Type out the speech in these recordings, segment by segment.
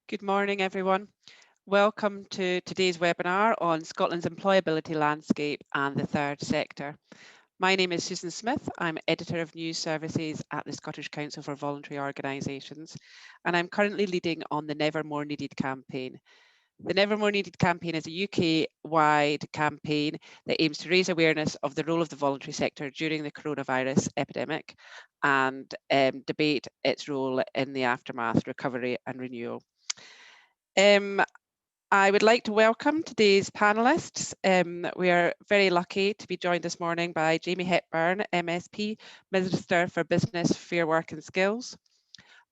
Good morning, everyone. Welcome to today's webinar on Scotland's employability landscape and the third sector. My name is Susan Smith. I'm Editor of News Services at the Scottish Council for Voluntary Organisations, and I'm currently leading on the Never More Needed campaign. The Never More Needed campaign is a UK-wide campaign that aims to raise awareness of the role of the voluntary sector during the coronavirus epidemic and debate its role in the aftermath, recovery and renewal. I would like to welcome today's panelists. We are very lucky to be joined this morning by Jamie Hepburn, MSP, Minister for Business, Fair Work and Skills,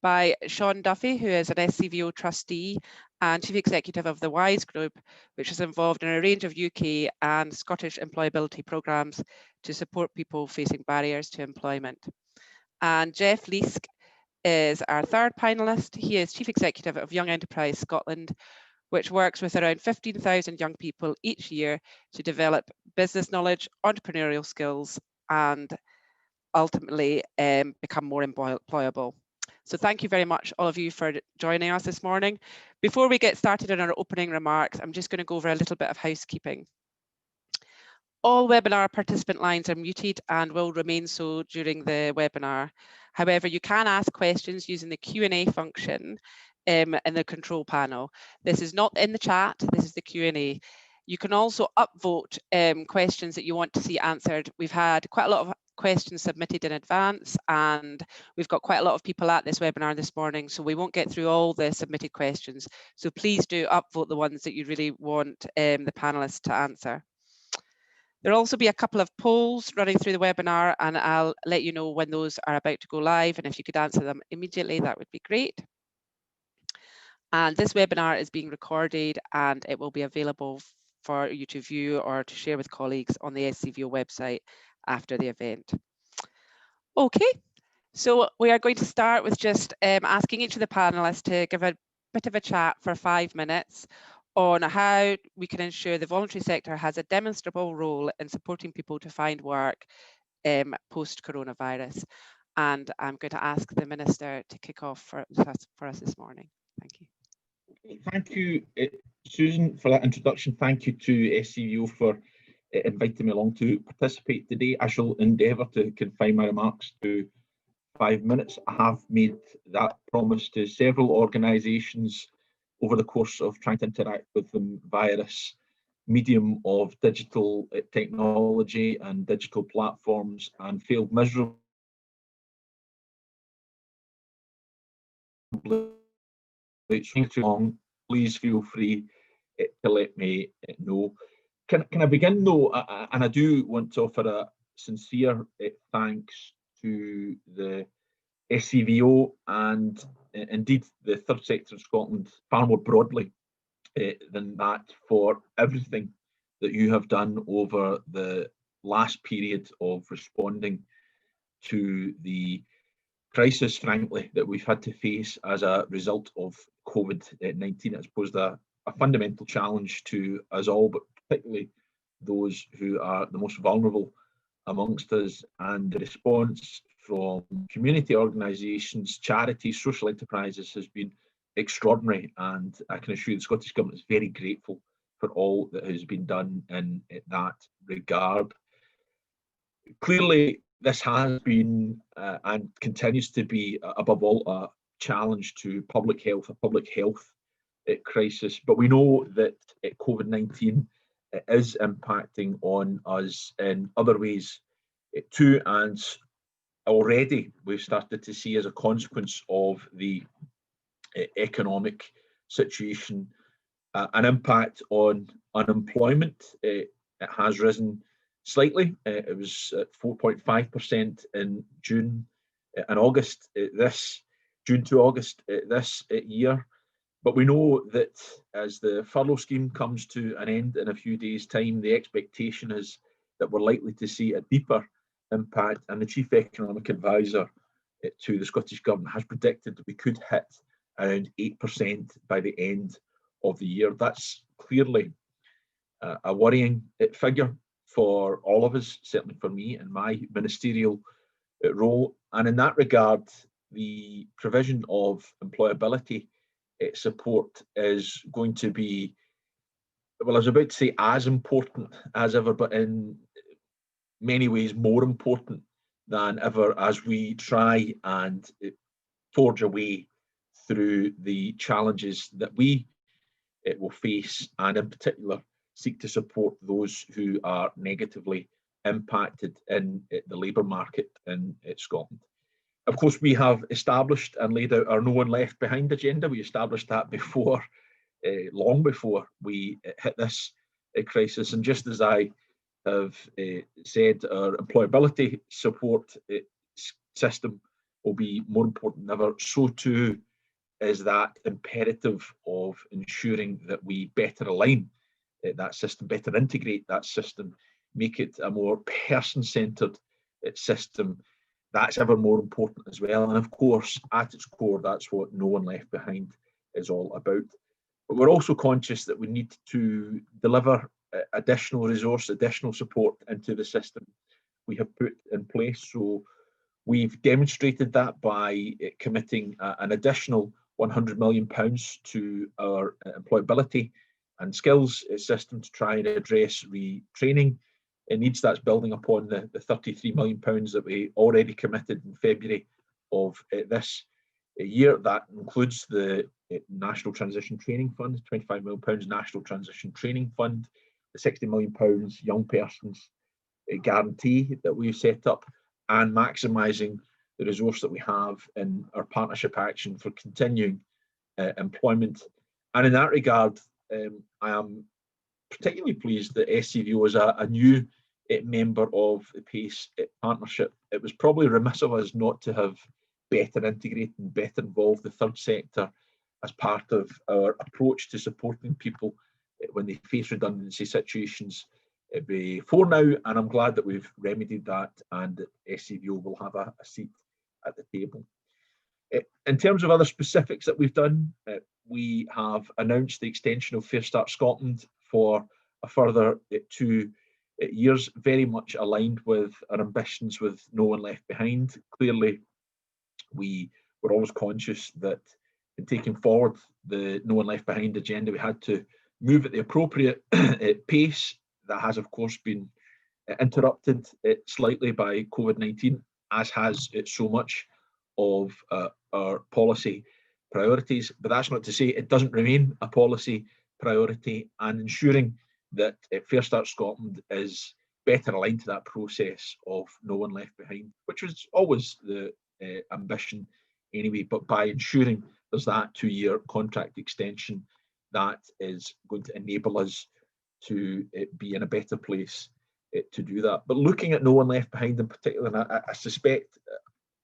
by Sean Duffy, who is an SCVO trustee and Chief Executive of the WISE Group, which is involved in a range of UK and Scottish employability programmes to support people facing barriers to employment. And Jeff Leask is our third panellist. He is Chief Executive of Young Enterprise Scotland, which works with around 15,000 young people each year to develop business knowledge, entrepreneurial skills, and ultimately become more employable. So thank you very much, all of you, for joining us this morning. Before we get started on our opening remarks, I'm just going to go over a little bit of housekeeping. All webinar participant lines are muted and will remain so during the webinar. However, you can ask questions using the Q&A function in the control panel. This is not in the chat, this is the Q&A. You can also upvote questions that you want to see answered. We've had quite a lot of questions submitted in advance, and we've got quite a lot of people at this webinar this morning, so we won't get through all the submitted questions. So please do upvote the ones that you really want the panelists to answer. There'll also be a couple of polls running through the webinar, and I'll let you know when those are about to go live, and if you could answer them immediately, that would be great. And this webinar is being recorded and it will be available for you to view or to share with colleagues on the SCVO website after the event. Okay, so we are going to start with just asking each of the panelists to give a bit of a chat for 5 minutes on how we can ensure the voluntary sector has a demonstrable role in supporting people to find work post-coronavirus. And I'm going to ask the Minister to kick off for us this morning. Thank you. Thank you, Susan, for that introduction. Thank you to SCVO for inviting me along to participate today. I shall endeavour to confine my remarks to 5 minutes. I have made that promise to several organisations over the course of trying to interact with them via this medium of digital technology and digital platforms, and failed miserably. It's too long. Please feel free to let me know. Can I begin though? And I do want to offer a sincere thanks to the SCVO and indeed the third sector of Scotland far more broadly than that, for everything that you have done over the last period of responding to the crisis, frankly, that we've had to face as a result of COVID-19. It's posed a fundamental challenge to us all, but particularly those who are the most vulnerable amongst us. And the response from community organisations, charities, social enterprises has been extraordinary. And I can assure you the Scottish Government is very grateful for all that has been done in that regard. Clearly, this has been and continues to be, above all, a challenge to public health, a public health crisis. But we know that COVID-19 is impacting on us in other ways too, and already we've started to see, as a consequence of the economic situation, an impact on unemployment. It has risen slightly. It was at 4.5% in June and August June to August this year. But we know that as the furlough scheme comes to an end in a few days' time, the expectation is that we're likely to see a deeper impact. And the Chief Economic Advisor to the Scottish Government has predicted that we could hit around 8% by the end of the year. That's clearly a worrying figure for all of us, certainly for me in my ministerial role. And in that regard, the provision of employability support is going to be, well, I was about to say as important as ever, but in many ways more important than ever as we try and forge a way through the challenges that we will face, and in particular seek to support those who are negatively impacted in the labour market in Scotland. Of course, we have established and laid out our No One Left Behind agenda. We established that before, long before we hit this crisis. And just as I have said, our employability support system will be more important than ever, so too is that imperative of ensuring that we better align that system, better integrate that system, make it a more person-centred system. That's ever more important as well. And of course, at its core, that's what No One Left Behind is all about. But we're also conscious that we need to deliver additional resource, additional support into the system we have put in place. So we've demonstrated that by committing an additional £100 million to our employability and skills system to try and address retraining needs. That's building upon the £33 million that we already committed in February of this year. That includes the National Transition Training Fund, £25 million National Transition Training Fund, the £60 million Young Persons Guarantee that we've set up, and maximising the resource that we have in our partnership action for continuing employment. And in that regard, I am particularly pleased that SCVO is a new member of the PACE partnership. It was probably remiss of us not to have better integrated and better involved the third sector as part of our approach to supporting people when they face redundancy situations before now, and I'm glad that we've remedied that and that SCVO will have a seat at the table. In terms of other specifics that we've done, we have announced the extension of Fair Start Scotland for a further 2 years, very much aligned with our ambitions with No One Left Behind. Clearly, we were always conscious that in taking forward the No One Left Behind agenda, we had to move at the appropriate pace. That has, of course, been interrupted slightly by COVID-19, as has so much of our policy priorities. But that's not to say it doesn't remain a policy priority, and ensuring that Fair Start Scotland is better aligned to that process of No One Left Behind, which was always the ambition anyway, but by ensuring there's that 2-year contract extension, that is going to enable us to be in a better place to do that. But looking at No One Left Behind in particular, and I suspect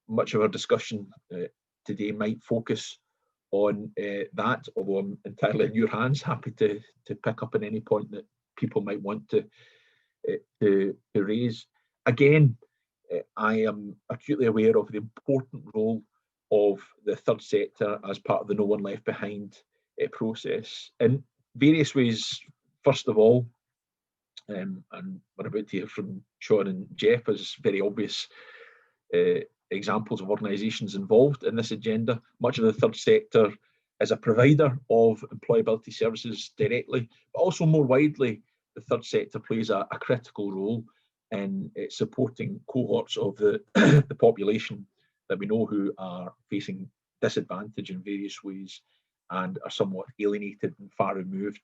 much of our discussion today might focus on that, although I'm entirely in your hands, happy to pick up on any point that people might want to raise. Again, I am acutely aware of the important role of the third sector as part of the No One Left Behind process in various ways. First of all, and we're about to hear from Sean and Jeff as very obvious examples of organisations involved in this agenda. Much of the third sector is a provider of employability services directly, but also more widely, the third sector plays a critical role in supporting cohorts of the, the population that we know who are facing disadvantage in various ways and are somewhat alienated and far removed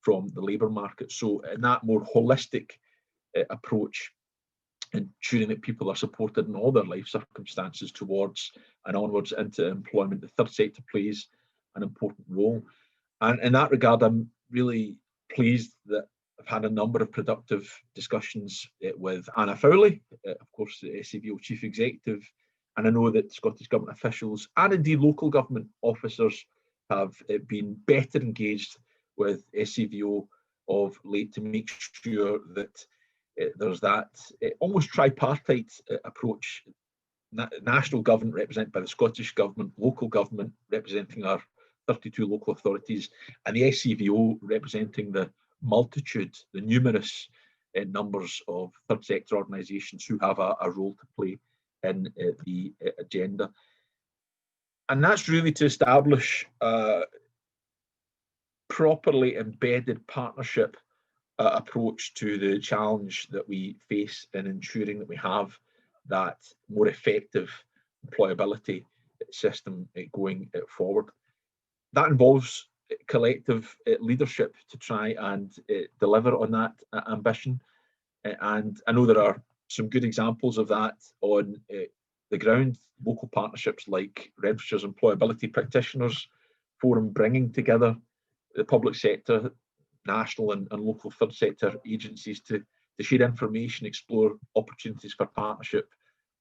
from the labour market. So in that more holistic approach, ensuring that people are supported in all their life circumstances towards and onwards into employment, the third sector plays an important role. And in that regard, I'm really pleased that I've had a number of productive discussions with Anna Fowley, of course, the SCVO Chief Executive, and I know that Scottish Government officials and indeed local government officers have been better engaged with SCVO of late to make sure that there's that almost tripartite approach. National government represented by the Scottish Government, local government representing our 32 local authorities, and the SCVO representing the multitude, the numerous numbers of third sector organisations who have a role to play in the agenda. And that's really to establish properly embedded partnership approach to the challenge that we face in ensuring that we have that more effective employability system going forward. That involves collective leadership to try and deliver on that ambition. And I know there are some good examples of that on the ground. Local partnerships like Renfrewshire's Employability Practitioners Forum, bringing together the public sector, national and local third sector agencies to share information, explore opportunities for partnership,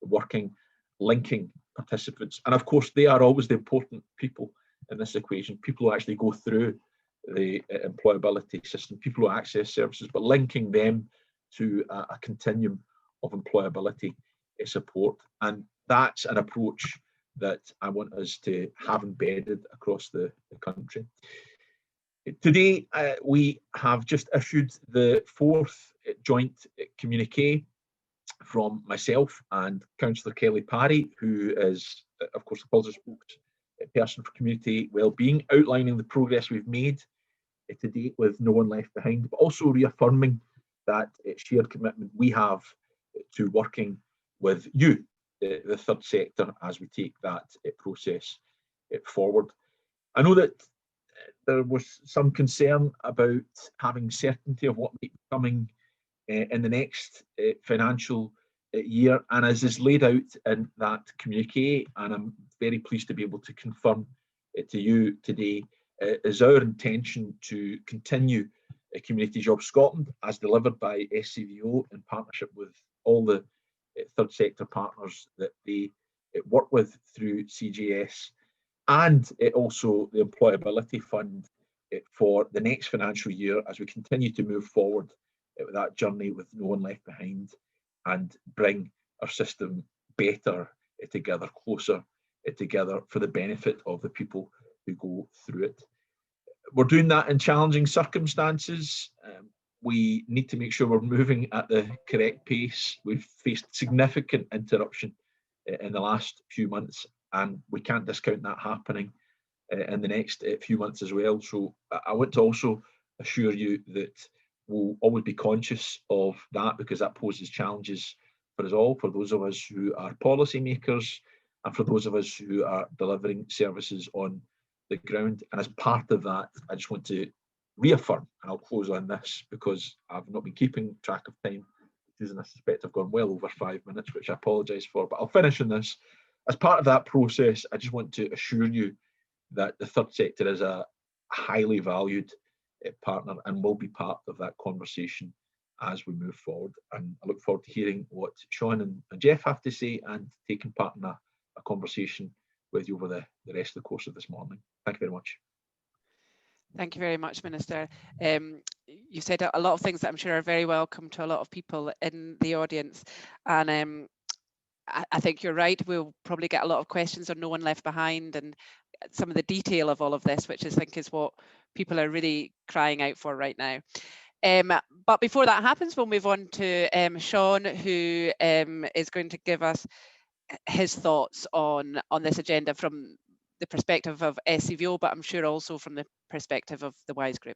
working, linking participants. And of course, they are always the important people in this equation, people who actually go through the employability system, people who access services, but linking them to a continuum of employability support. And that's an approach that I want us to have embedded across the country. Today, we have just issued the 4th joint communiqué from myself and Councillor Kelly Parry, who is, of course, the policy spokesperson for community wellbeing, outlining the progress we've made to date with No One Left Behind, but also reaffirming that shared commitment we have to working with you, the third sector, as we take that process forward. I know that there was some concern about having certainty of what might be coming in the next financial year, and as is laid out in that communiqué, and I'm very pleased to be able to confirm to you today, is our intention to continue Community Jobs Scotland as delivered by SCVO in partnership with all the third sector partners that they work with through CJS, and also the Employability Fund for the next financial year as we continue to move forward with that journey with No One Left Behind and bring our system better together, closer together for the benefit of the people who go through it. We're doing that in challenging circumstances. We need to make sure we're moving at the correct pace. We've faced significant interruption in the last few months, and we can't discount that happening in the next few months as well. So I want to also assure you that we'll always be conscious of that, because that poses challenges for us all, for those of us who are policymakers and for those of us who are delivering services on the ground. And as part of that, I just want to reaffirm, and I'll close on this because I've not been keeping track of time, and I suspect I've gone well over 5 minutes, which I apologise for, but I'll finish on this. As part of that process, I just want to assure you that the third sector is a highly valued partner and will be part of that conversation as we move forward. And I look forward to hearing what Sean and Jeff have to say and taking part in a conversation with you over the rest of the course of this morning. Thank you very much. Thank you very much, Minister. You said a lot of things that I'm sure are very welcome to a lot of people in the audience. And I think you're right. We'll probably get a lot of questions on No One Left Behind and some of the detail of all of this, which I think is what people are really crying out for right now. But before that happens, we'll move on to Sean, who is going to give us his thoughts on this agenda from the perspective of SCVO, but I'm sure also from the perspective of the WISE Group.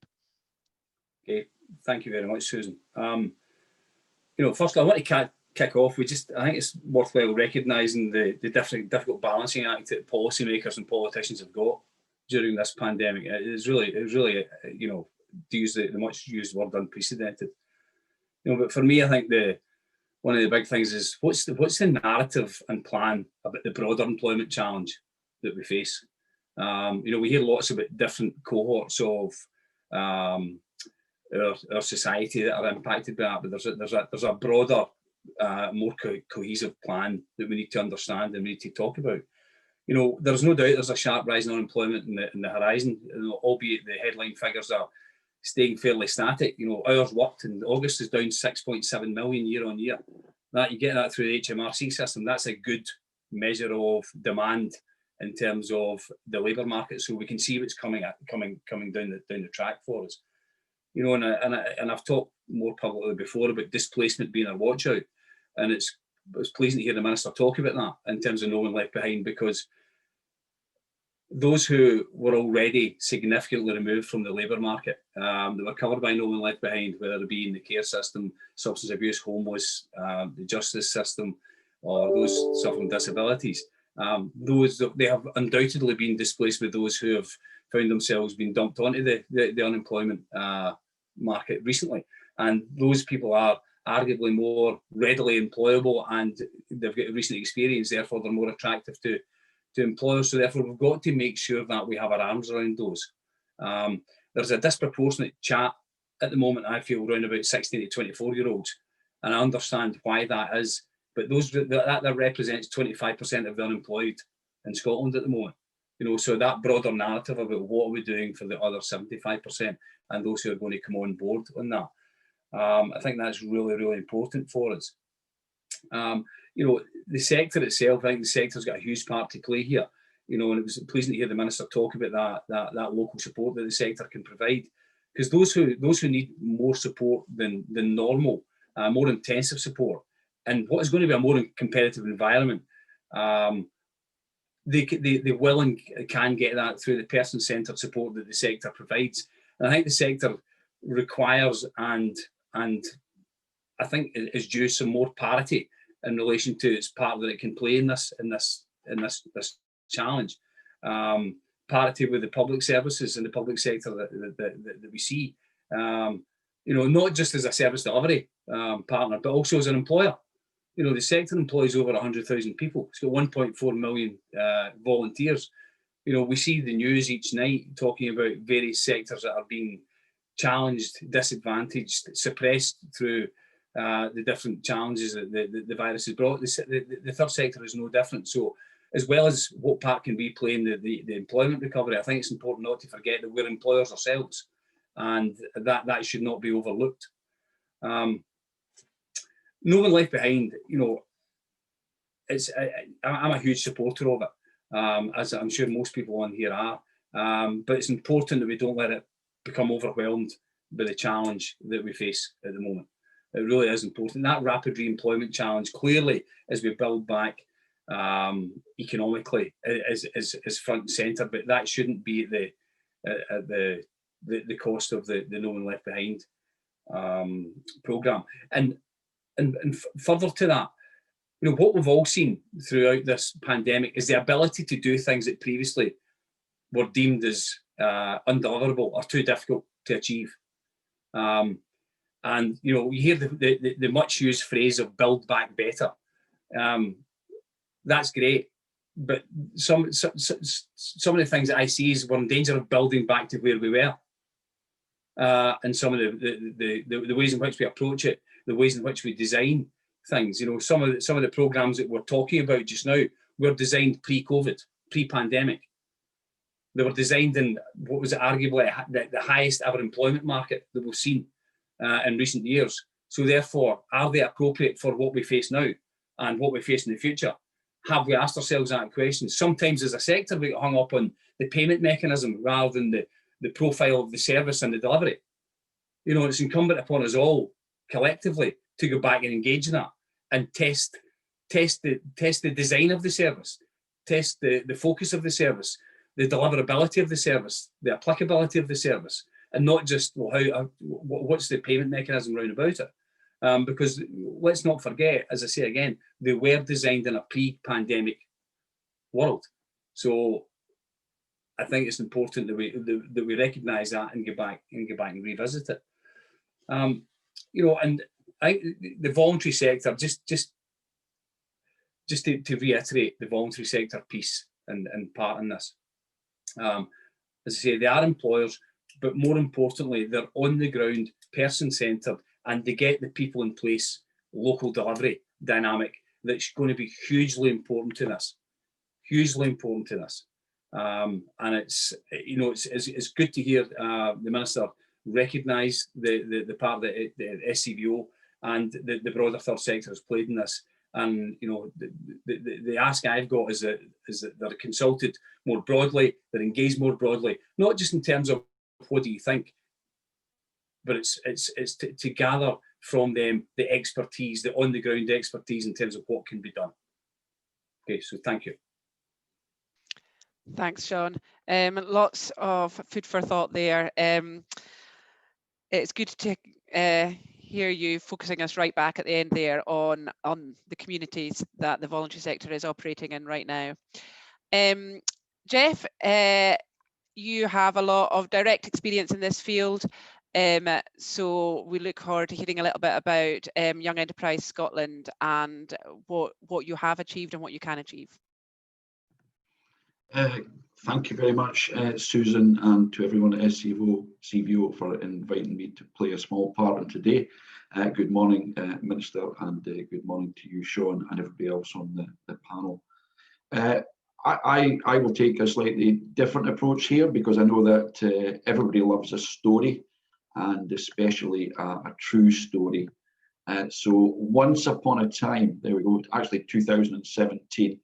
Okay, thank you very much, Susan. Firstly, I want to kick off. I think it's worthwhile recognising the difficult balancing act that policymakers and politicians have got during this pandemic. It was really, to use the much used word, unprecedented. But for me, I think one of the big things is what's the narrative and plan about the broader employment challenge that we face. We hear lots about different cohorts of our society that are impacted by that, but there's a broader, more cohesive plan that we need to understand and we need to talk about. There's no doubt there's a sharp rise in unemployment in the horizon, albeit the headline figures are staying fairly static. Hours worked in August is down 6.7 million year on year. That you get that through the HMRC system. That's a good measure of demand in terms of the labour market, so we can see what's coming down the track for us. And I've talked more publicly before about displacement being a watch out, and it's pleasing to hear the Minister talk about that in terms of No One Left Behind, because those who were already significantly removed from the labour market, that were covered by No One Left Behind, whether it be in the care system, substance abuse, homeless, the justice system, or those suffering disabilities. They have undoubtedly been displaced with those who have found themselves being dumped onto the unemployment market recently. And those people are arguably more readily employable, and they've got recent experience, therefore they're more attractive to employers. So therefore we've got to make sure that we have our arms around those. There's a disproportionate chat at the moment, I feel, around about 16 to 24-year-olds, and I understand why that is, but that represents 25% of the unemployed in Scotland at the moment. You know, so that broader narrative about what are we doing for the other 75% and those who are going to come on board on that, I think that's really, really important for us. You know, the sector itself, I think the sector's got a huge part to play here. You know, and it was pleasing to hear the Minister talk about that local support that the sector can provide, because those who need more support than normal, more intensive support, and what is going to be a more competitive environment, they will and can get that through the person-centred support that the sector provides. And I think the sector requires and I think is due some more parity in relation to its part that it can play in this challenge. Parity with the public services and the public sector that we see. You know, not just as a service delivery partner, but also as an employer. You know, the sector employs over 100,000 people. It's got 1.4 million volunteers. You know, we see the news each night talking about various sectors that are being challenged, disadvantaged, suppressed through the different challenges that the virus has brought. The third sector is no different. So, as well as what part can we play in the employment recovery, I think it's important not to forget that we're employers ourselves, and that should not be overlooked. No One Left Behind, you know, I'm a huge supporter of it, as I'm sure most people on here are, but it's important that we don't let it become overwhelmed by the challenge that we face at the moment. It really is important. That rapid re-employment challenge, clearly, as we build back economically, is front and centre, but that shouldn't be at the cost of the No One Left Behind programme. And further to that, you know, what we've all seen throughout this pandemic is the ability to do things that previously were deemed as undeliverable or too difficult to achieve. And you know, you hear the much used phrase of "build back better." That's great, but some of the things that I see is we're in danger of building back to where we were, and some of the ways in which we approach it, the ways in which we design things. You know, some of the programs that we're talking about just now were designed pre-COVID, pre-pandemic. They were designed in what was arguably the highest ever employment market that we've seen in recent years. So therefore, are they appropriate for what we face now and what we face in the future? Have we asked ourselves that question? Sometimes as a sector, we get hung up on the payment mechanism rather than the profile of the service and the delivery. You know, it's incumbent upon us all collectively to go back and engage in that and test the design of the service, test the focus of the service, the deliverability of the service, the applicability of the service, and not just, well, what's the payment mechanism round about it? Because let's not forget, as I say again, they were designed in a pre-pandemic world. So I think it's important that we recognise that and get back and revisit it. You know, and I the voluntary sector, just to reiterate the voluntary sector piece and part in this. As I say, they are employers, but more importantly, they're on the ground, person-centred, and they get the people in place, local delivery dynamic that's going to be hugely important to this. Hugely important to this. And it's, you know, it's good to hear the Minister recognise the part that the SCBO and the broader third sector has played in this. And you know, the ask I've got is that they're consulted more broadly, they're engaged more broadly, not just in terms of what do you think, but it's to gather from them the expertise, the on the ground expertise in terms of what can be done. Okay, so thank you. Thanks, Sean. Lots of food for thought there. It's good to hear you focusing us right back at the end there on the communities that the voluntary sector is operating in right now. Jeff, you have a lot of direct experience in this field, so we look forward to hearing a little bit about Young Enterprise Scotland and what you have achieved and what you can achieve. Thank you very much, Susan, and to everyone at CVO for inviting me to play a small part in today. Good morning, Minister, and good morning to you, Sean, and everybody else on the panel. I will take a slightly different approach here because I know that everybody loves a story, and especially a true story. So once upon a time, there we go, actually 2017,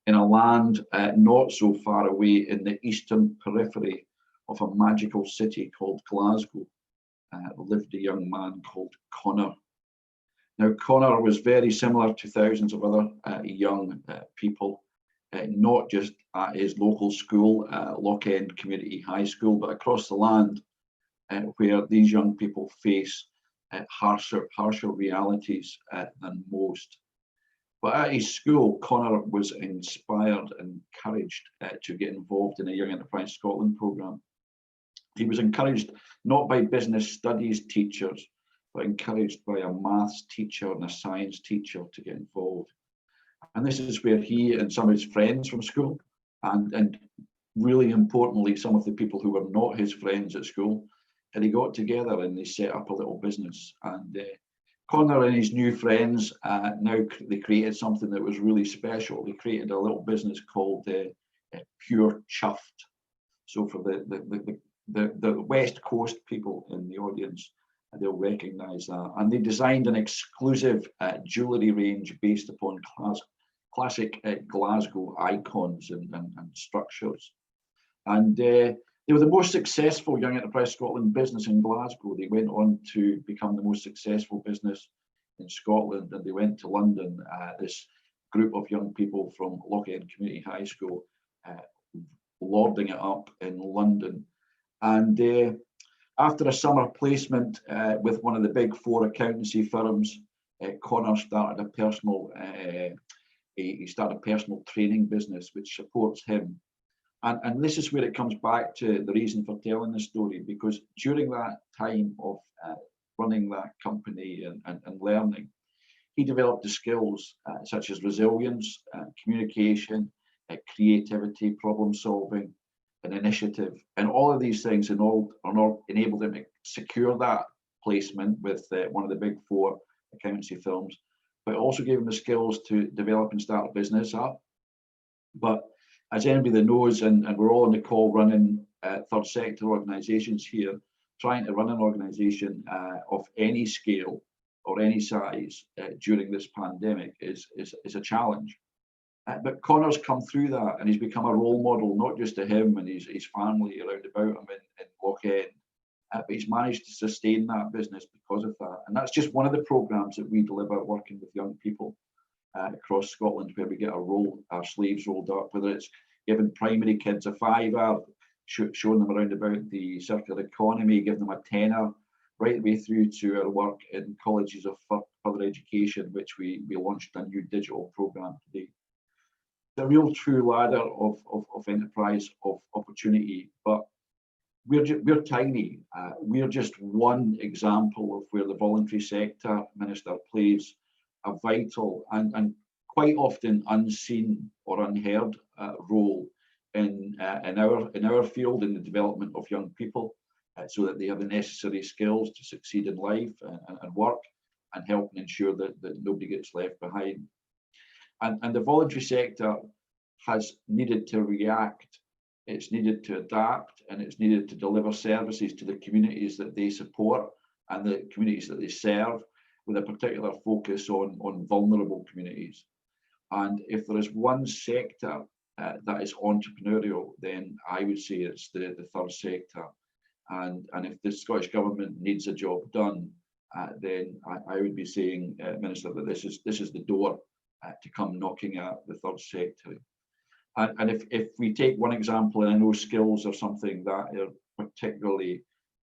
in a land not so far away in the eastern periphery of a magical city called Glasgow, lived a young man called Connor. Now, Connor was very similar to thousands of other young people, not just at his local school, Loch End Community High School, but across the land, where these young people face harsher realities than most. But at his school, Connor was inspired and encouraged to get involved in a Young Enterprise Scotland programme. He was encouraged not by business studies teachers, but encouraged by a maths teacher and a science teacher to get involved. And this is where he and some of his friends from school, and really importantly, some of the people who were not his friends at school, and they got together and they set up a little business. And Connor and his new friends, now they created something that was really special. They created a little business called Pure Chuffed. So for the West Coast people in the audience, they'll recognise that. And they designed an exclusive jewellery range based upon classic Glasgow icons and structures. And they were the most successful Young Enterprise Scotland business in Glasgow. They went on to become the most successful business in Scotland, and they went to London. This group of young people from Loch End Community High School, lording it up in London. And after a summer placement with one of the big four accountancy firms, Connor started a personal training business which supports him. And this is where it comes back to the reason for telling the story, because during that time of running that company and learning, he developed the skills such as resilience, communication, creativity, problem solving, and initiative. And all of these things enabled him to secure that placement with one of the big four accountancy firms, but also gave him the skills to develop and start a business up. But as anybody that knows, and we're all on the call running third sector organisations here, trying to run an organisation of any scale or any size during this pandemic is a challenge. But Connor's come through that, and he's become a role model, not just to him and his family around about him in Loch End, but he's managed to sustain that business because of that. And that's just one of the programmes that we deliver working with young people across Scotland, where we get our sleeves rolled up, whether it's giving primary kids a £5, showing them around about the circular economy, giving them a tenner, right the way through to our work in colleges of further education, which we launched a new digital programme today. The real true ladder of enterprise, of opportunity, but we're tiny. We're just one example of where the voluntary sector, Minister, plays a vital and quite often unseen or unheard role in our field, in the development of young people, so that they have the necessary skills to succeed in life and work, and help and ensure that nobody gets left behind. And the voluntary sector has needed to react, it's needed to adapt, and it's needed to deliver services to the communities that they support and the communities that they serve, with a particular focus on vulnerable communities. And if there is one sector that is entrepreneurial, then I would say it's the third sector. And if the Scottish Government needs a job done, then I would be saying, Minister, that this is the door to come knocking at the third sector. And if we take one example, and I know skills are something that are particularly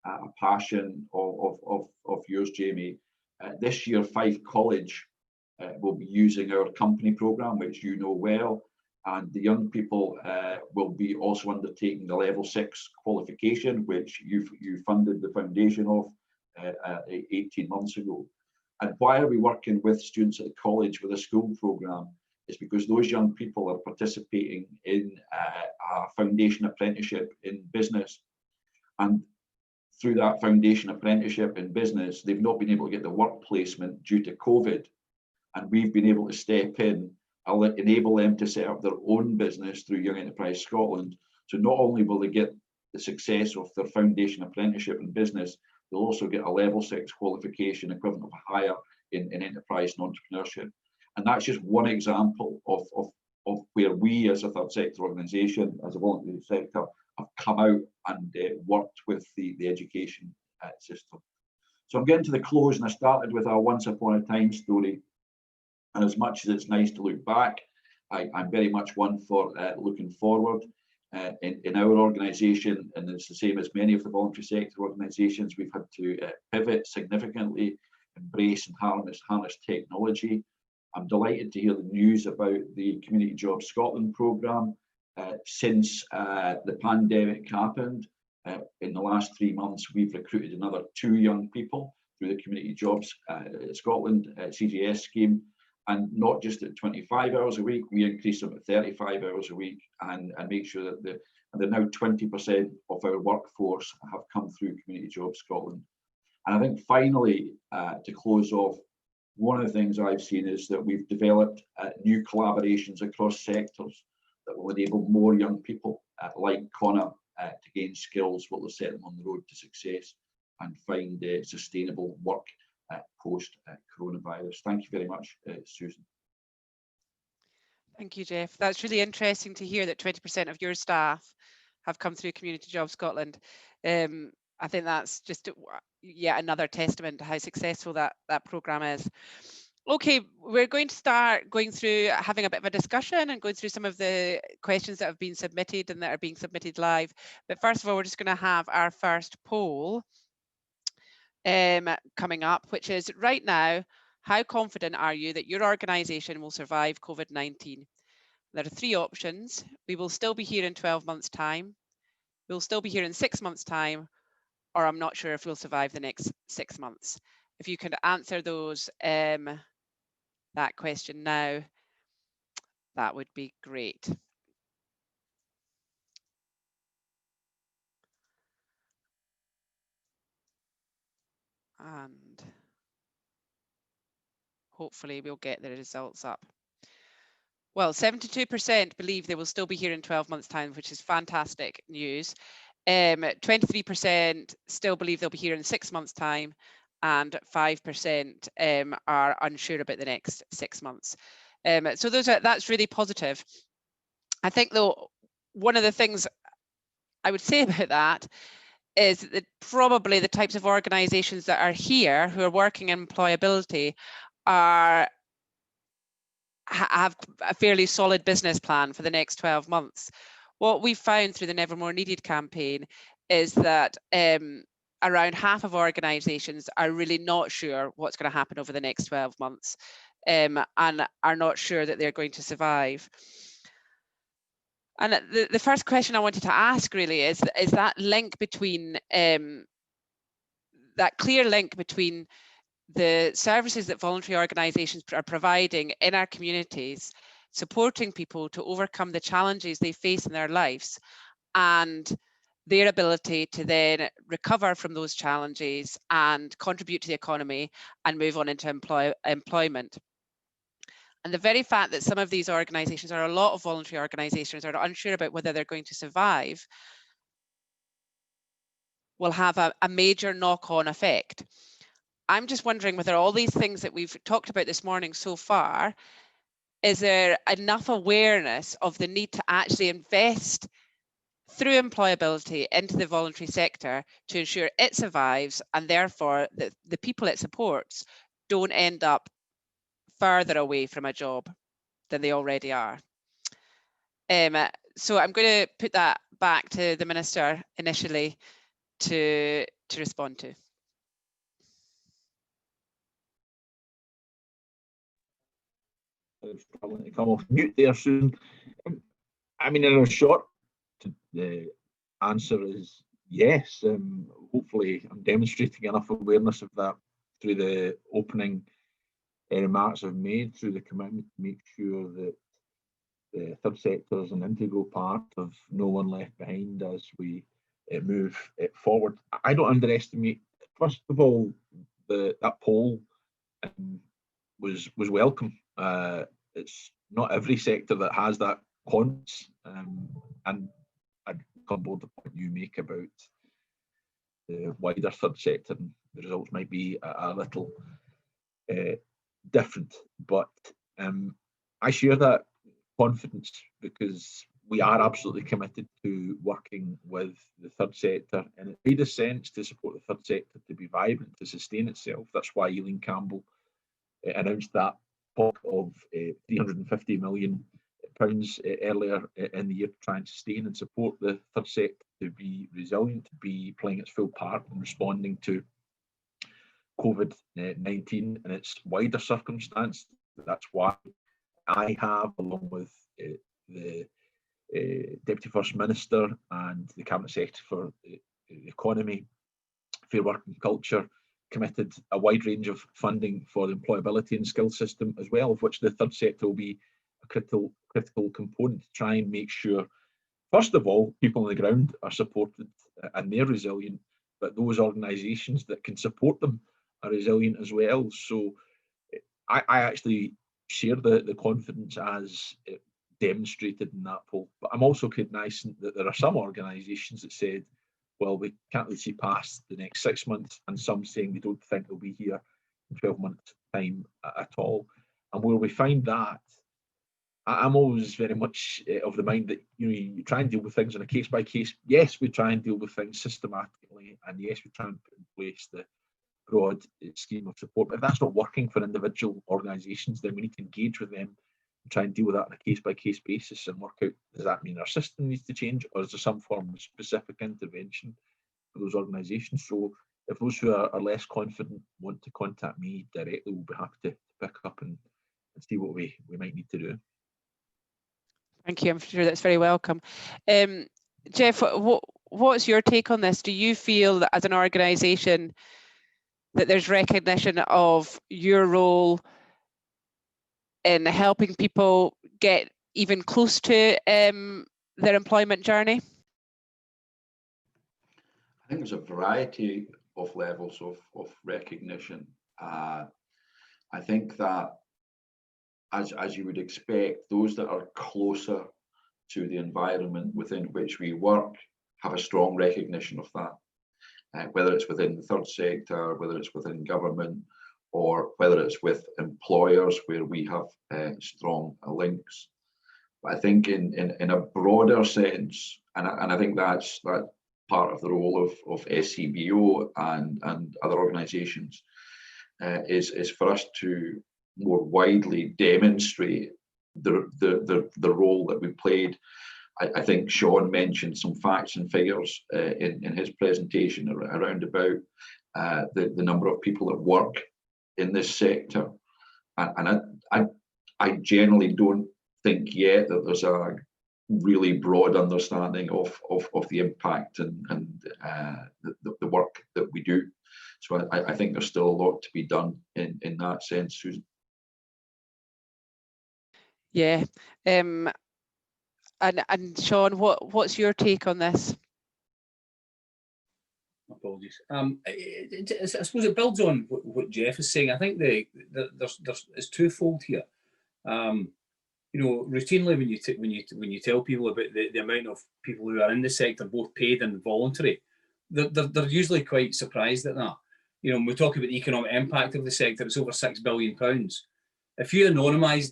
a passion of yours, Jamie. This year, Fife College will be using our company programme, which you know well, and the young people will be also undertaking the level 6 qualification, which you funded the foundation of 18 months ago. And why are we working with students at the college with a school programme? Is because those young people are participating in a foundation apprenticeship in business. And through that foundation apprenticeship in business, they've not been able to get the work placement due to COVID. And we've been able to step in, enable them to set up their own business through Young Enterprise Scotland. So not only will they get the success of their foundation apprenticeship in business, they'll also get a level 6 qualification equivalent of a higher in enterprise and entrepreneurship. And that's just one example of where we as a third sector organisation, as a voluntary sector, have come out and worked with the education system. So I'm getting to the close, and I started with our once upon a time story. And as much as it's nice to look back, I'm very much one for looking forward. In our organisation, and it's the same as many of the voluntary sector organisations, we've had to pivot significantly, embrace and harness technology. I'm delighted to hear the news about the Community Jobs Scotland programme. Since the pandemic happened, in the last 3 months, we've recruited another 2 young people through the Community Jobs Scotland CJS scheme, and not just at 25 hours a week, we increase them at 35 hours a week, and make sure that they're now 20% of our workforce have come through Community Jobs Scotland. And I think finally, to close off, one of the things I've seen is that we've developed new collaborations across sectors that will enable more young people like Connor to gain skills what will set them on the road to success and find sustainable work post-coronavirus. Thank you very much, Susan. Thank you, Jeff. That's really interesting to hear that 20% of your staff have come through Community Jobs Scotland. I think that's just yet another testament to how successful that programme is. Okay, we're going to start going through having a bit of a discussion and going through some of the questions that have been submitted and that are being submitted live. But first of all, we're just going to have our first poll coming up, which is right now, how confident are you that your organisation will survive COVID-19? There are 3 options. We will still be here in 12 months' time. We'll still be here in 6 months' time, or I'm not sure if we'll survive the next 6 months. If you can answer those, that question now, that would be great. And hopefully we'll get the results up. Well, 72% believe they will still be here in 12 months' time, which is fantastic news. 23% still believe they'll be here in 6 months' time, and 5% are unsure about the next 6 months. So that's really positive. I think, though, one of the things I would say about that is that probably the types of organisations that are here who are working in employability have a fairly solid business plan for the next 12 months. What we found through the Never More Needed campaign is that around half of organisations are really not sure what's going to happen over the next 12 months and are not sure that they're going to survive. And the first question I wanted to ask really is that link between, that clear link between the services that voluntary organisations are providing in our communities, supporting people to overcome the challenges they face in their lives, and their ability to then recover from those challenges and contribute to the economy and move on into employment. And the very fact that some of these organisations, or a lot of voluntary organisations, are unsure about whether they're going to survive will have a major knock-on effect. I'm just wondering whether all these things that we've talked about this morning so far, is there enough awareness of the need to actually invest through employability into the voluntary sector to ensure it survives, and therefore the people it supports don't end up further away from a job than they already are? So I'm going to put that back to the Minister initially to respond to. Struggling to come off mute there soon. I mean, in a short, the answer is yes. Hopefully, I'm demonstrating enough awareness of that through the opening remarks I've made, through the commitment to make sure that the third sector is an integral part of no one left behind as we move forward. I don't underestimate, first of all, that poll was welcome. It's not every sector that has that confidence, and I'd come on board the point you make about the wider third sector, and the results might be a little different, but I share that confidence because we are absolutely committed to working with the third sector in its widest sense to support the third sector to be vibrant, to sustain itself. That's why Eileen Campbell announced that pot of £350 million earlier in the year to try and sustain and support the third sector to be resilient, to be playing its full part in responding to COVID-19 and its wider circumstance. That's why I have, along with the Deputy First Minister and the Cabinet Secretary for the Economy, Fair Work and Culture, committed a wide range of funding for the employability and skills system as well, of which the third sector will be a critical component to try and make sure, first of all, people on the ground are supported and they're resilient, but those organisations that can support them are resilient as well. So I actually share the confidence as demonstrated in that poll, but I'm also cognizant that there are some organisations that said, well, we can't really see past the next 6 months, and some saying they don't think they'll be here in 12 months' time at all. And where we find that, I'm always very much of the mind that you try and deal with things on a case by case. Yes, we try and deal with things systematically, and yes, we try and put in place the broad scheme of support. But if that's not working for individual organisations, then we need to engage with them and try and deal with that on a case by case basis and work out, does that mean our system needs to change, or is there some form of specific intervention for those organisations? So if those who are less confident want to contact me directly, we'll be happy to pick up and see what we might need to do. Thank you. I'm sure that's very welcome. Jeff, what's your take on this? Do you feel that as an organisation that there's recognition of your role in helping people get even close to their employment journey? I think there's a variety of levels of recognition. I think that as you would expect, those that are closer to the environment within which we work have a strong recognition of that, whether it's within the third sector, whether it's within government, or whether it's with employers where we have strong links. But I think in a broader sense, and I think that's part of the role of SCBO and other organisations, is for us to more widely demonstrate the role that we played. I think Sean mentioned some facts and figures in his presentation around about the number of people that work in this sector, and I generally don't think yet that there's a really broad understanding of the impact and the work that we do. So I think there's still a lot to be done in that sense, Susan. Yeah, and Sean, what's your take on this? Apologies. I suppose it builds on what Jeff is saying. I think it's twofold here. Routinely when you tell people about the amount of people who are in the sector, both paid and voluntary, they're usually quite surprised at that. When we talk about the economic impact of the sector, it's over £6 billion. If you anonymise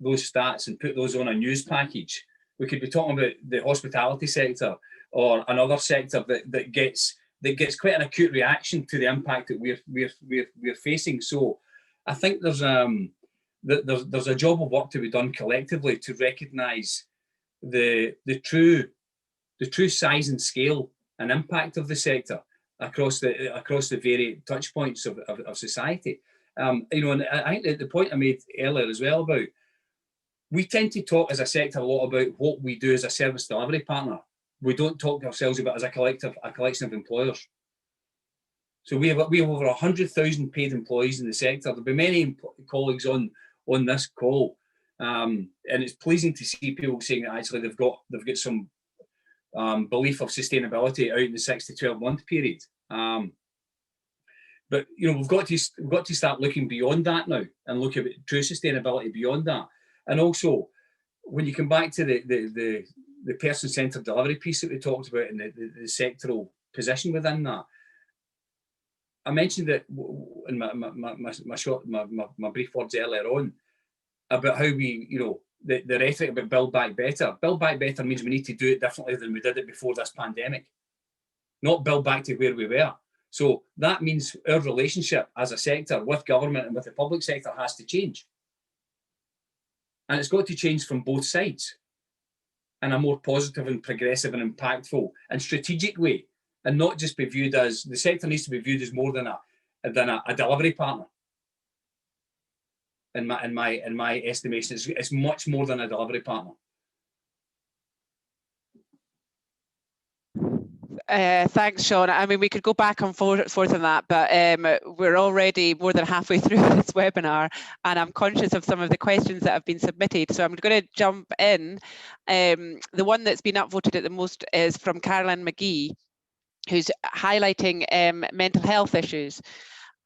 those stats and put those on a news package, we could be talking about the hospitality sector or another sector that gets quite an acute reaction to the impact that we're facing. So I think there's a job of work to be done collectively to recognise the true size and scale and impact of the sector across the varied touch points of society. You know, and I think that the point I made earlier as well about, we tend to talk as a sector a lot about what we do as a service delivery partner. We don't talk to ourselves about as a collection of employers. So we have over 100,000 paid employees in the sector. There'll be many colleagues on this call, and it's pleasing to see people saying that actually they've got some belief of sustainability out in the 6 to 12 month period. But you know, we've got to start looking beyond that now and look at true sustainability beyond that. And also, when you come back to the person-centred delivery piece that we talked about and the sectoral position within that, I mentioned it in my brief words earlier on about how we, you know, the rhetoric about build back better. Build back better means we need to do it differently than we did it before this pandemic, not build back to where we were. So that means our relationship as a sector with government and with the public sector has to change. And it's got to change from both sides in a more positive and progressive and impactful and strategic way, and not just be viewed as, the sector needs to be viewed as more than a delivery partner. In my estimation, it's much more than a delivery partner. Thanks, Sean. I mean, we could go back and forth on that, but we're already more than halfway through this webinar, and I'm conscious of some of the questions that have been submitted. So I'm going to jump in. The one that's been upvoted at the most is from Caroline McGee, who's highlighting mental health issues.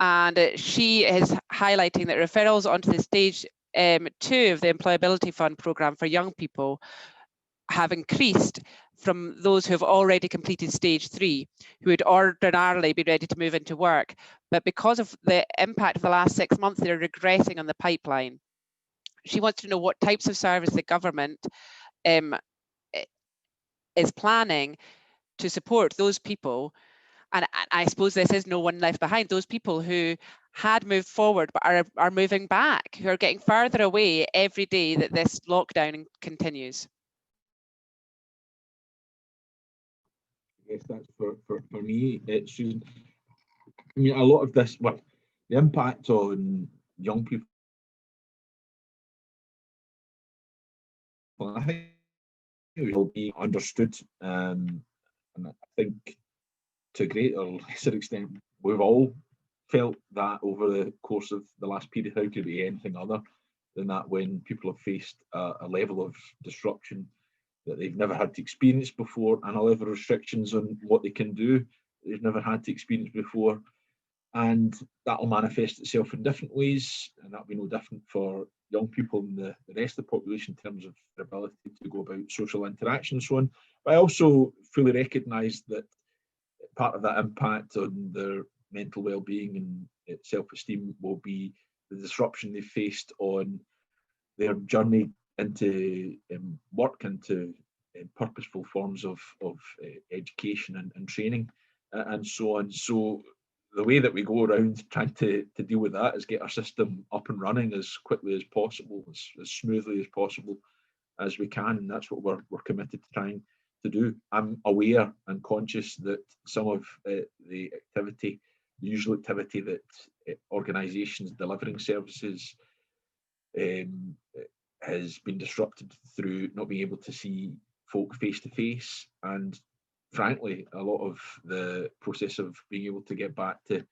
And she is highlighting that referrals onto the stage 2 of the Employability Fund programme for young people have increased from those who have already completed stage 3, who would ordinarily be ready to move into work. But because of the impact of the last 6 months, they're regressing on the pipeline. She wants to know what types of service the government is planning to support those people. And I suppose this is no one left behind, those people who had moved forward but are moving back, who are getting further away every day that this lockdown continues. Yes, that's for me. It's, I mean, a lot of this, well, the impact on young people, I think it will be understood, and I think to a greater or lesser extent, we've all felt that over the course of the last period. How could it be anything other than that when people have faced a level of disruption that they've never had to experience before, and a level of restrictions on what they can do they've never had to experience before. And that will manifest itself in different ways, and that'll be no different for young people and the rest of the population in terms of their ability to go about social interaction and so on. But I also fully recognise that part of that impact on their mental well-being and self-esteem will be the disruption they faced on their journey into work, into purposeful forms of education and training and so on. So the way that we go around trying to deal with that is get our system up and running as quickly as possible, as smoothly as possible as we can, and that's what we're committed to trying to do. I'm aware and conscious that some of the activity, the usual activity that organisations delivering services has been disrupted through not being able to see folk face to face, and frankly, a lot of the process of being able to get back to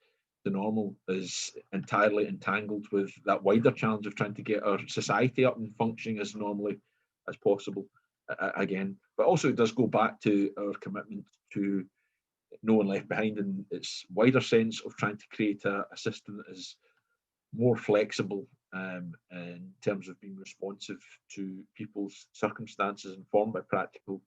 the normal is entirely entangled with that wider challenge of trying to get our society up and functioning as normally as possible again. But also it does go back to our commitment to no one left behind in its wider sense of trying to create a system that is more flexible in terms of being responsive to people's circumstances, informed by practical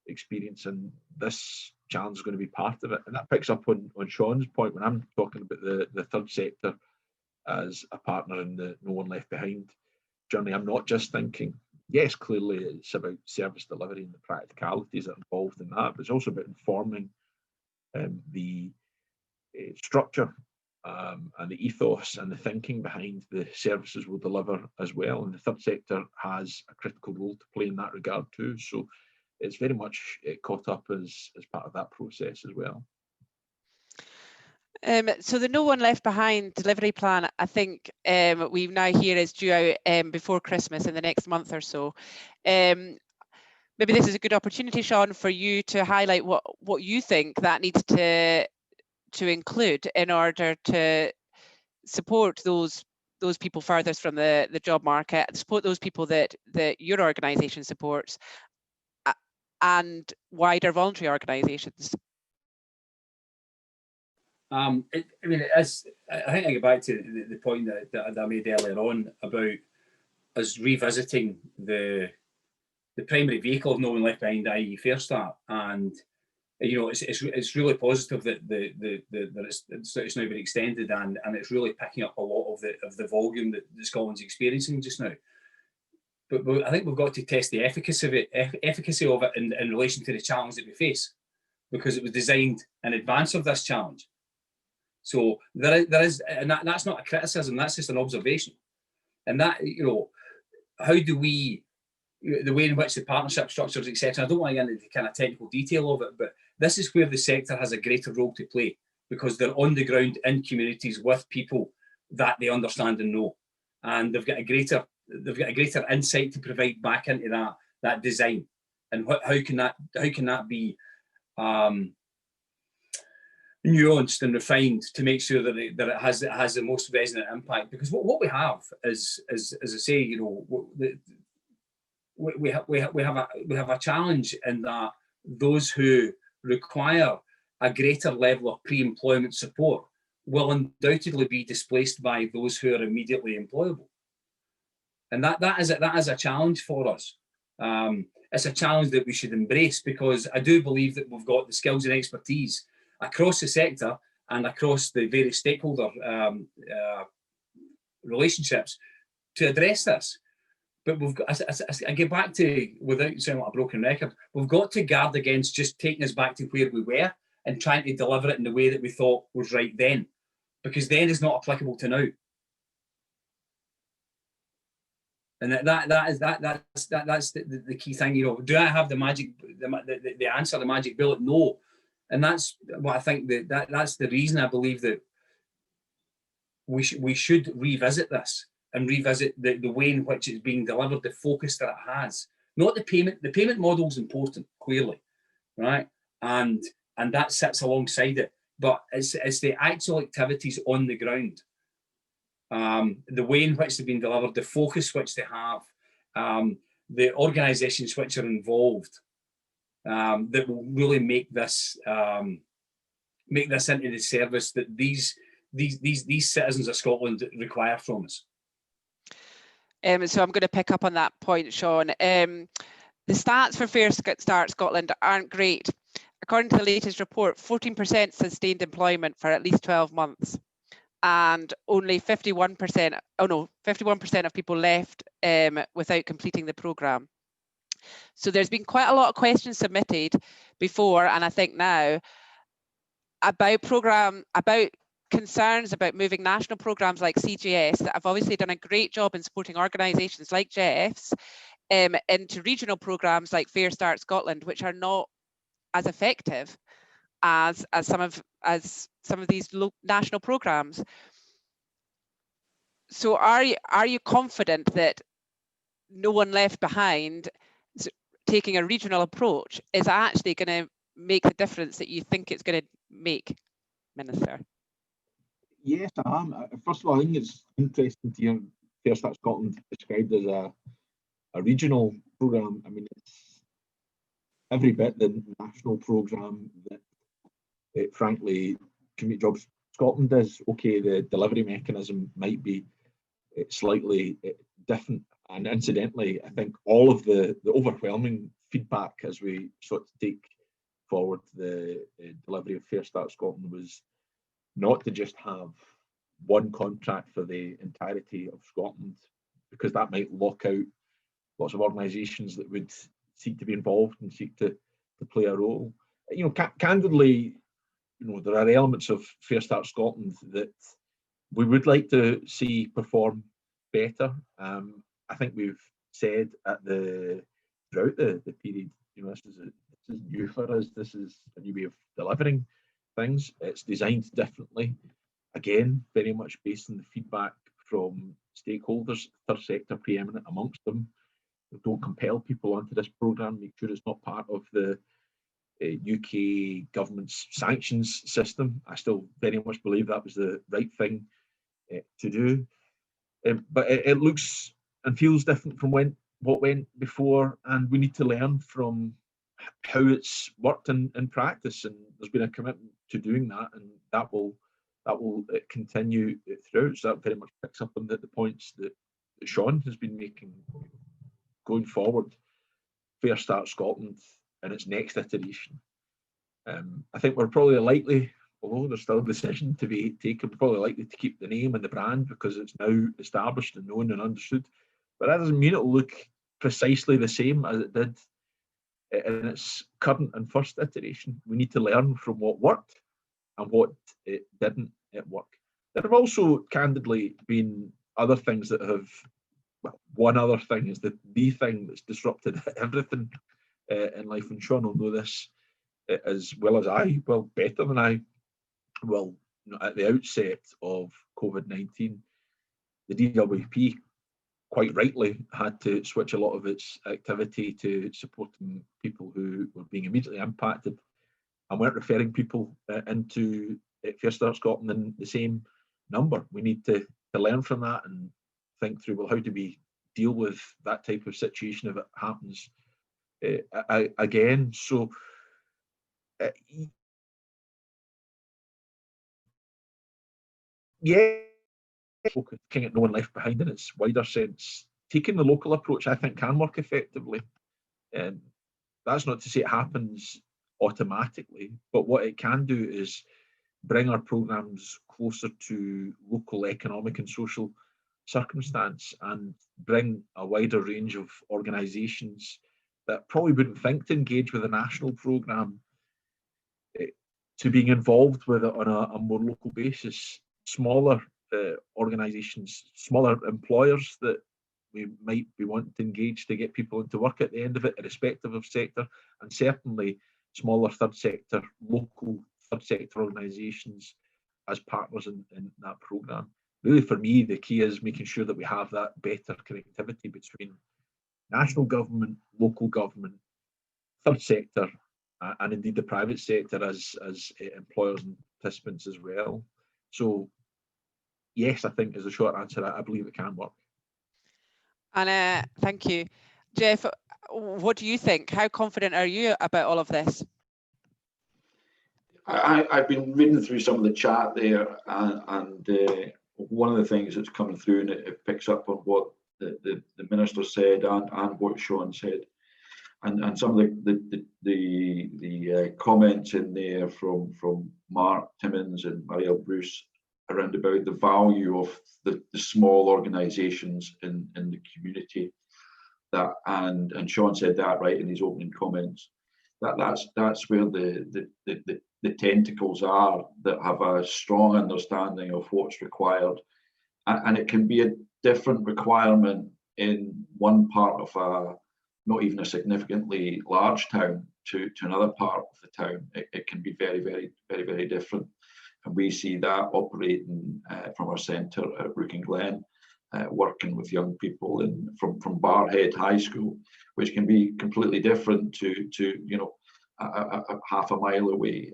experience. And this challenge is going to be part of it. And that picks up on Sean's point when I'm talking about the third sector as a partner in the no one left behind journey. I'm not just thinking, yes, clearly it's about service delivery and the practicalities that are involved in that, but it's also about informing the structure and the ethos and the thinking behind the services we'll deliver as well. And the third sector has a critical role to play in that regard too. So it's very much caught up as part of that process as well. So the No One Left Behind delivery plan, I think we now hear is due out before Christmas in the next month or so. Maybe this is a good opportunity, Sean, for you to highlight what you think that needs to include in order to support those people furthest from the job market, support those people that your organisation supports, and wider voluntary organisations. I mean, I think I go back to the point that I made earlier on about us revisiting the primary vehicle of No One Left Behind, i.e. Fair Start, and it's really positive that it's now been extended and it's really picking up a lot of the volume that Scotland's experiencing just now. But I think we've got to test the efficacy of it in relation to the challenge that we face, because it was designed in advance of this challenge. So there is, and that's not a criticism, that's just an observation. And that, how do we, the way in which the partnership structures, etc. I don't want to get into the kind of technical detail of it, but this is where the sector has a greater role to play, because they're on the ground in communities with people that they understand and know, and they've got a greater insight to provide back into that design, and how can that be nuanced and refined to make sure that it has the most resonant impact. Because what we have is, as I say, we have a challenge in that those who require a greater level of pre-employment support will undoubtedly be displaced by those who are immediately employable, and that is a challenge for us. It's a challenge that we should embrace, because I do believe that we've got the skills and expertise across the sector and across the various stakeholder relationships to address this. But we've got, I get back to, without sounding like a broken record, we've got to guard against just taking us back to where we were and trying to deliver it in the way that we thought was right then, because then is not applicable to now. And that's the key thing. Do I have the answer, the magic bullet? No. And that's what I think that's the reason I believe that we should revisit this and revisit the way in which it's being delivered, the focus that it has. Not the payment. The payment model is important, clearly, right? And that sits alongside it. But it's the actual activities on the ground, the way in which they've been delivered, the focus which they have, the organisations which are involved, that will really make this into the service that these citizens of Scotland require from us. So I'm going to pick up on that point, Sean. The stats for Fair Start Scotland aren't great. According to the latest report, 14% sustained employment for at least 12 months. And only 51% of people left without completing the programme. So there's been quite a lot of questions submitted before, and I think now, about concerns about moving national programmes like CGS that have obviously done a great job in supporting organisations like Jeff's into regional programmes like Fair Start Scotland, which are not as effective as some of these national programmes. So are you confident that No One Left Behind, taking a regional approach, is actually going to make the difference that you think it's going to make, Minister? Yes, I am. First of all, I think it's interesting to hear Fair Start Scotland described as a regional programme. I mean, it's every bit the national programme that, frankly, Community Jobs Scotland is. Okay, the delivery mechanism might be slightly different, and incidentally, I think all of the overwhelming feedback as we sought to take forward the delivery of Fair Start Scotland was not to just have one contract for the entirety of Scotland, because that might lock out lots of organisations that would seek to be involved and seek to play a role. Candidly, there are elements of Fair Start Scotland that we would like to see perform better. I think we've said throughout the period, this is new for us. This is a new way of delivering things. It's designed differently. Again, very much based on the feedback from stakeholders, third sector preeminent amongst them. Don't compel people onto this programme. Make sure it's not part of the UK government's sanctions system. I still very much believe that was the right thing to do. But it looks and feels different from what went before, and we need to learn from how it's worked in practice. And there's been a commitment to doing that, and that will continue throughout. So that very much picks up on the points that Sean has been making going forward. Fair Start Scotland in its next iteration. I think we're probably likely, although there's still a decision to be taken, we're probably likely to keep the name and the brand because it's now established and known and understood. But that doesn't mean it'll look precisely the same as it did in its current and first iteration. We need to learn from what worked and what it didn't work. There have also candidly been other things that have, well, one other thing is the thing that's disrupted everything in life, and Sean will know this as well as I, well, better than I. Well, at the outset of COVID-19, the DWP quite rightly had to switch a lot of its activity to supporting people who were being immediately impacted and weren't referring people into Fair Start Scotland in the same number. We need to learn from that and think through, well, how do we deal with that type of situation if it happens again? So yeah, looking at no one left behind in its wider sense. Taking the local approach, I think, can work effectively. That's not to say it happens automatically, but what it can do is bring our programmes closer to local economic and social circumstance and bring a wider range of organisations that probably wouldn't think to engage with a national programme to being involved with it on a more local basis. Smaller organisations, smaller employers that we might be wanting to engage to get people into work at the end of it, irrespective of sector, and certainly smaller third sector, local third sector organisations as partners in that programme. Really, for me, the key is making sure that we have that better connectivity between national government, local government, third sector, and indeed the private sector as employers and participants as well. So yes, I think is the short answer. I believe it can work. And thank you. Jeff, what do you think? How confident are you about all of this? I've been reading through some of the chat there, and one of the things that's coming through, and it picks up on what the Minister said and what Sean said, and some of the comments in there from Mark Timmins and Marielle Bruce around about the value of the small organisations in the community. That and Sean said that right in his opening comments. That's where the tentacles are, that have a strong understanding of what's required, and it can be a different requirement in one part of not even a significantly large town to another part of the town. It can be very, very, very, very different. And we see that operating from our centre at Rook and Glen, working with young people from Barhead High School, which can be completely different to a half a mile away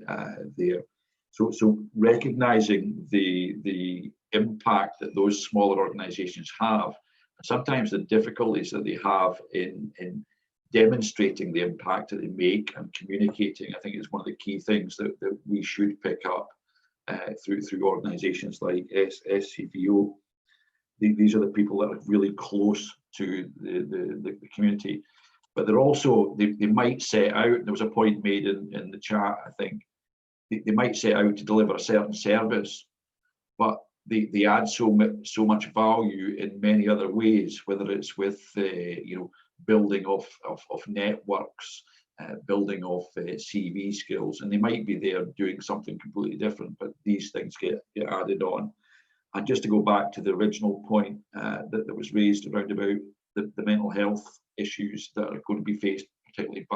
there. So recognising the impact that those smaller organisations have, sometimes the difficulties that they have in demonstrating the impact that they make and communicating, I think is one of the key things that we should pick up through organisations like SCVO. These are the people that are really close to the community, but they're also, they might set out, there was a point made in the chat, I think, they might set out to deliver a certain service, but they add so much value in many other ways, whether it's with building of networks, building of CV skills, and they might be there doing something completely different, but these things get added on. And just to go back to the original point that was raised around about the mental health issues that are going to be faced, particularly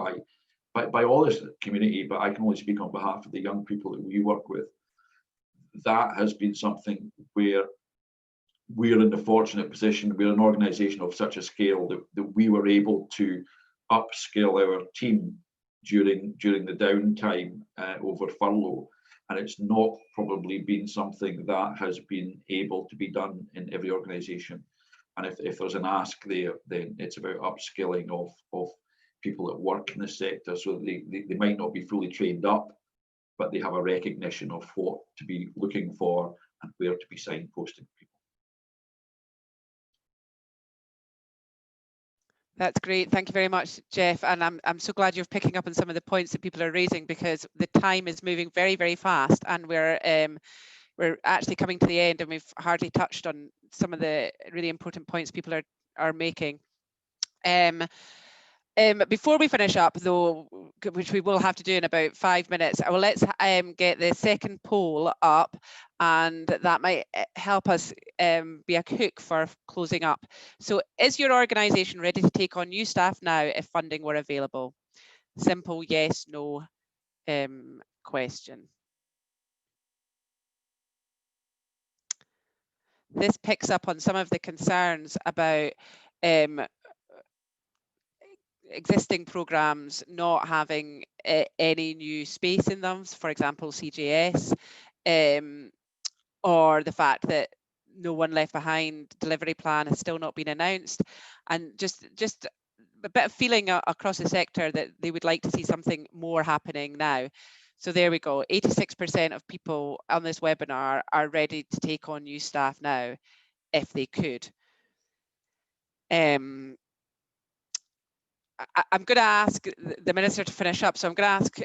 by all this community, but I can only speak on behalf of the young people that we work with. That has been something where we're in the fortunate position, we're an organisation of such a scale that we were able to upskill our team during the downtime over furlough, and it's not probably been something that has been able to be done in every organisation. And if there's an ask there, then it's about upskilling of people that work in the sector, so that they might not be fully trained up, but they have a recognition of what to be looking for and where to be signposting people. That's great. Thank you very much, Jeff. And I'm so glad you're picking up on some of the points that people are raising, because the time is moving very, very fast, and we're actually coming to the end, and we've hardly touched on some of the really important points people are making. Before we finish up, though, which we will have to do in about 5 minutes, let's get the second poll up, and that might help us be a hook for closing up. So, is your organisation ready to take on new staff now if funding were available? Simple yes, no question. This picks up on some of the concerns about existing programmes not having any new space in them, for example, CJS, or the fact that no one left behind delivery plan has still not been announced, and just a bit of feeling across the sector that they would like to see something more happening now. So there we go. 86% of people on this webinar are ready to take on new staff now if they could. I'm going to ask the Minister to finish up, so I'm going to ask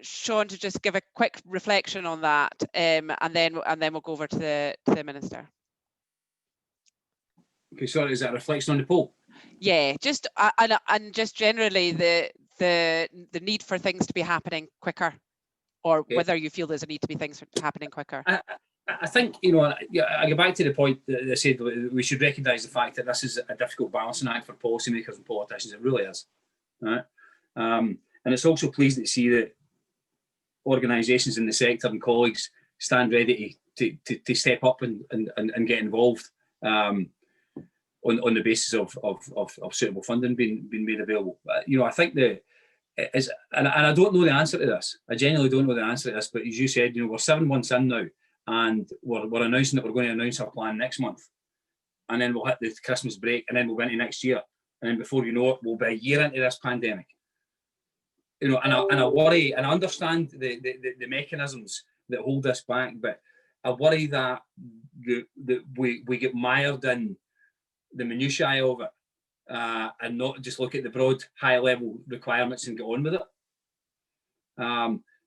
Sean to just give a quick reflection on that, and then we'll go over to the Minister. Okay, sorry, is that a reflection on the poll? Yeah, just and just generally the need for things to be happening quicker, or whether you feel there's a need to be things happening quicker. I think, you know, I go back to the point that I said, we should recognise the fact that this is a difficult balancing act for policymakers and politicians. It really is, right? And it's also pleasing to see that organisations in the sector and colleagues stand ready to step up and get involved on the basis of suitable funding being made available. You know, I think and I don't know the answer to this. I genuinely don't know the answer to this. But as you said, you know, we're 7 months in now, and we're announcing that we're going to announce our plan next month, and then we'll hit the Christmas break, and then we'll go into next year, and then before you know it, we'll be a year into this pandemic. You know, and I worry, and I understand the mechanisms that hold us back, but I worry that we get mired in the minutiae of it, and not just look at the broad high-level requirements and get on with it.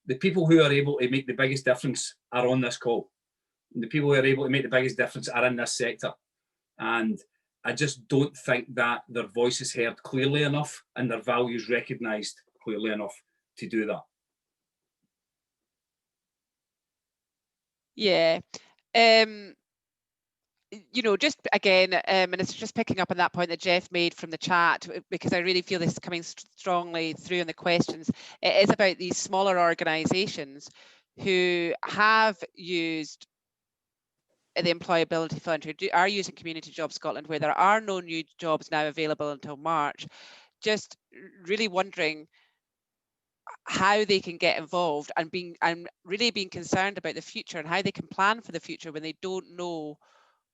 The people who are able to make the biggest difference are on this call. The people who are able to make the biggest difference are in this sector. And I just don't think that their voice is heard clearly enough and their values recognised clearly enough to do that. Yeah. You know, just again, and it's just picking up on that point that Jeff made from the chat, because I really feel this is coming strongly through in the questions. It is about these smaller organisations who have used the employability fund, who are using Community Jobs Scotland, where there are no new jobs now available until March. Just really wondering how they can get involved and really being concerned about the future and how they can plan for the future when they don't know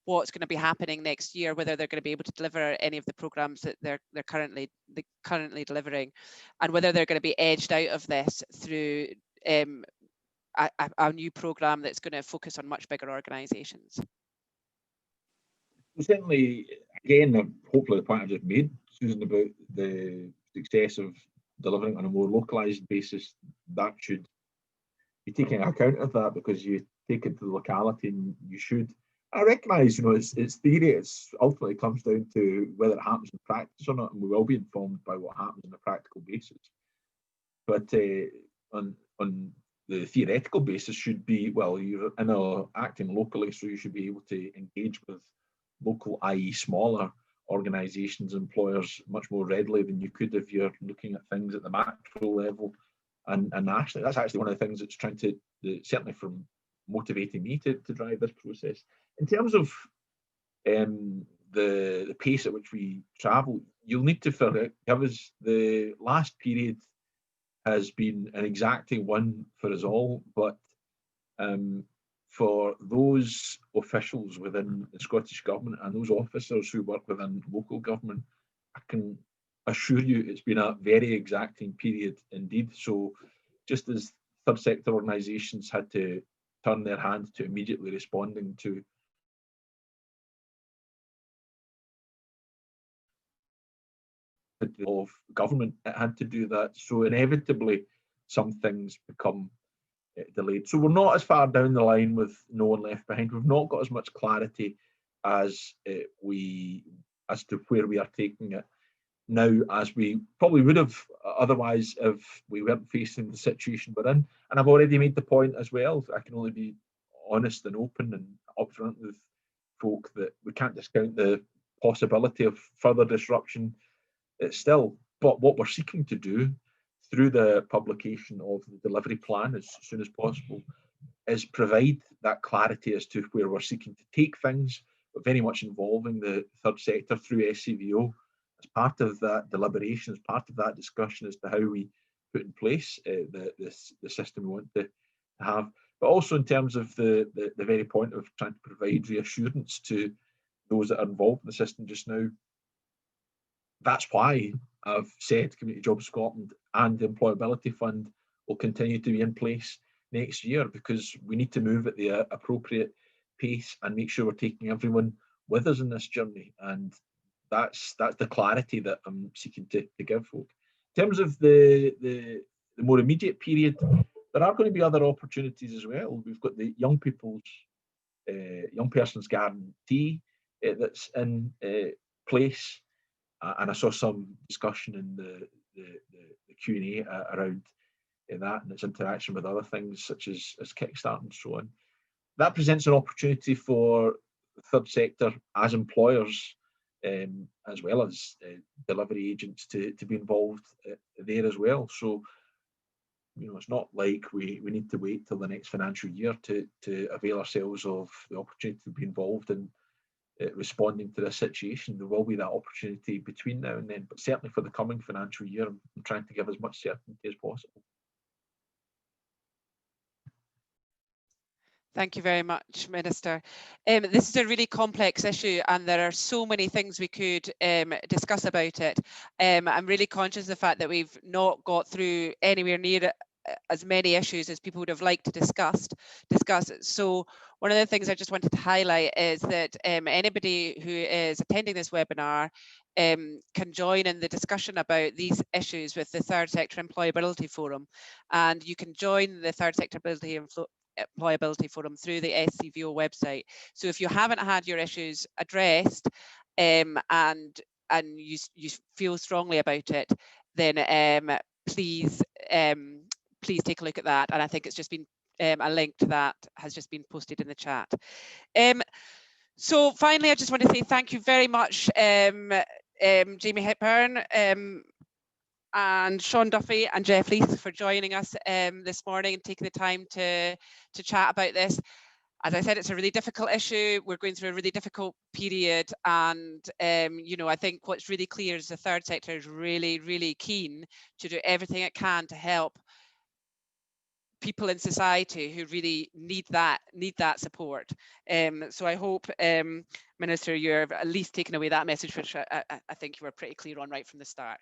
what's going to be happening next year, whether they're going to be able to deliver any of the programs that they're currently delivering, and whether they're going to be edged out of this through a new program that's going to focus on much bigger organisations. Certainly, again, hopefully the point I just made, Susan, about the success of delivering on a more localised basis, that should be taking account of that, because you take it to the locality and you should I recognise, it's theory. It's ultimately comes down to whether it happens in practice or not, and we will be informed by what happens on a practical basis. But on the theoretical basis, should be, well, you're acting locally, so you should be able to engage with local, i.e., smaller organisations, employers, much more readily than you could if you're looking at things at the macro level and nationally. That's actually one of the things that's trying to, certainly from motivating me to drive this process. In terms of the pace at which we travel, you'll need to forgive us. The last period has been an exacting one for us all, but for those officials within the Scottish Government and those officers who work within local government, I can assure you it's been a very exacting period indeed. So just as third sector organisations had to turn their hand to immediately responding to of government, it had to do that. So inevitably some things become delayed. So we're not as far down the line with no one left behind. We've not got as much clarity as as to where we are taking it now as we probably would have otherwise if we weren't facing the situation we're in. And I've already made the point as well, I can only be honest and open and upfront with folk that we can't discount the possibility of further disruption still. But what we're seeking to do through the publication of the delivery plan as soon as possible is provide that clarity as to where we're seeking to take things, but very much involving the third sector through SCVO as part of that deliberation, as part of that discussion as to how we put in place the system we want to have, but also in terms of the very point of trying to provide reassurance to those that are involved in the system just now. That's why I've said Community Jobs Scotland and the Employability Fund will continue to be in place next year, because we need to move at the appropriate pace and make sure we're taking everyone with us in this journey. And that's the clarity that I'm seeking to give folk. In terms of the more immediate period, there are going to be other opportunities as well. We've got the young persons guarantee that's in place. And I saw some discussion in the Q&A around that and its interaction with other things such as Kickstart and so on. That presents an opportunity for the third sector as employers, as well as delivery agents to be involved there as well. So, it's not like we need to wait till the next financial year to avail ourselves of the opportunity to be involved in responding to this situation. There will be that opportunity between now and then, but certainly for the coming financial year, I'm trying to give as much certainty as possible. Thank you very much, Minister. This is a really complex issue and there are so many things we could discuss about it. I'm really conscious of the fact that we've not got through anywhere near as many issues as people would have liked to discuss. So one of the things I just wanted to highlight is that anybody who is attending this webinar can join in the discussion about these issues with the Third Sector Employability Forum, and you can join the Third Sector Employability Forum through the SCVO website. So if you haven't had your issues addressed and you feel strongly about it, then please take a look at that. And I think it's just been a link to that has just been posted in the chat. So finally, I just want to say thank you very much, Jamie Hepburn, and Sean Duffy and Jeff Leith for joining us this morning and taking the time to chat about this. As I said, it's a really difficult issue. We're going through a really difficult period, and I think what's really clear is the third sector is really, really keen to do everything it can to help people in society who really need that support. So I hope, Minister, you're at least taking away that message, which I think you were pretty clear on right from the start.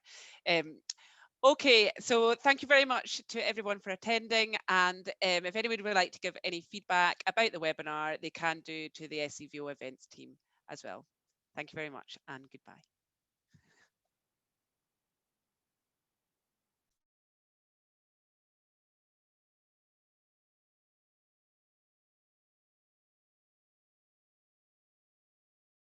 Okay, so thank you very much to everyone for attending, and if anybody would like to give any feedback about the webinar, they can do to the SCVO events team as well. Thank you very much and goodbye.